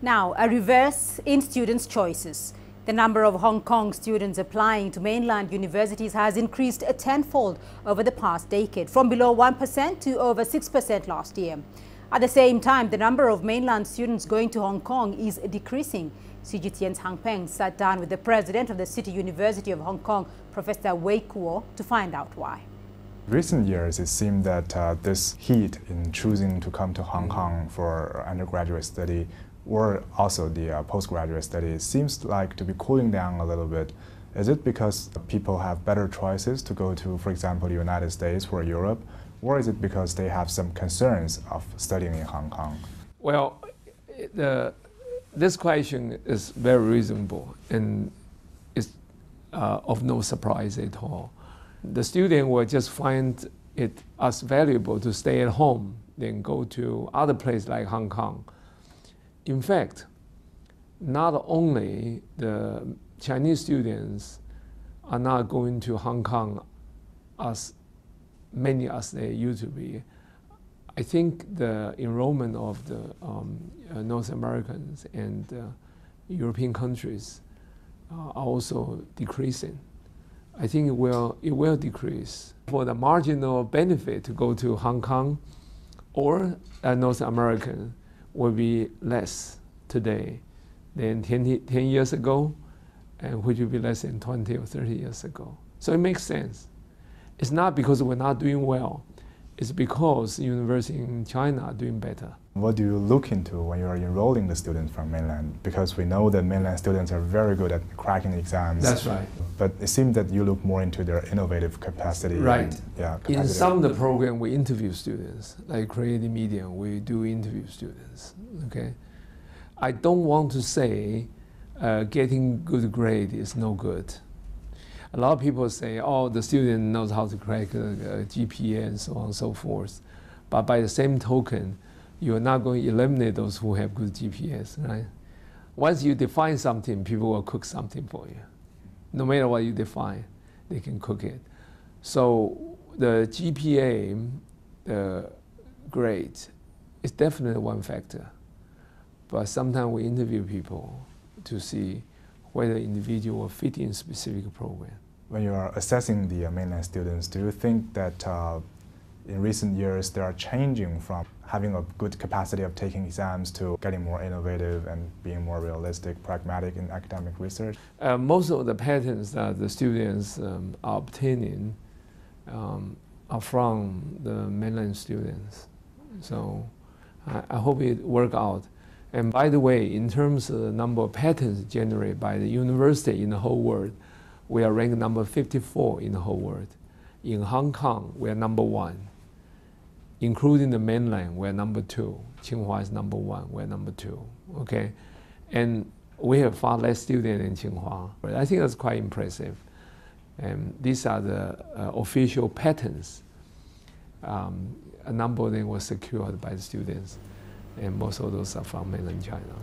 Now, a reverse in students' choices. The number of Hong Kong students applying to mainland universities has increased tenfold over the past decade, from below 1% to over 6% last year. At the same time, the number of mainland students going to Hong Kong is decreasing. CGTN's Peng sat down with the president of the City University of Hong Kong, Professor Way Kuo, to find out why. In recent years, it seemed that this heat in choosing to come to Hong Kong for undergraduate study or also the postgraduate study seems like to be cooling down a little bit. Is it because people have better choices to go to, for example, the United States or Europe, or is it because they have some concerns of studying in Hong Kong? Well, this question is very reasonable and is of no surprise at all. The student will just find it as valuable to stay at home than go to other places like Hong Kong. In fact, not only the Chinese students are not going to Hong Kong as many as they used to be. I think the enrollment of the North Americans and European countries are also decreasing. I think it will decrease. For the marginal benefit to go to Hong Kong or North American will be less today than 10 years ago, and which will be less than 20 or 30 years ago. So it makes sense. It's not because we're not doing well. It's because universities in China are doing better. What do you look into when you're enrolling the students from mainland? Because we know that mainland students are very good at cracking exams. That's right. But it seems that you look more into their innovative capacity. Right. In some of the program, we interview students, like creative media, we do interview students. Okay. I don't want to say getting good grade is no good. A lot of people say, oh, the student knows how to crack a GPA and so on and so forth. But by the same token, you're not going to eliminate those who have good GPAs, right? Once you define something, people will cook something for you. No matter what you define, they can cook it. So the GPA, the grade, is definitely one factor. But sometimes we interview people to see whether the individual will fit in a specific program. When you are assessing the mainland students, do you think that in recent years they are changing from having a good capacity of taking exams to getting more innovative and being more realistic, pragmatic in academic research? Most of the patterns that the students are obtaining are from the mainland students. So I hope it works out. And by the way, in terms of the number of patents generated by the university in the whole world, we are ranked number 54 in the whole world. In Hong Kong, we are number 1. Including the mainland, we are number 2. Tsinghua is number 1, we are number 2. Okay? And we have far less students in Tsinghua. But I think that's quite impressive. And these are the official patents. A number of them were secured by the students. And most of those are from mainland China.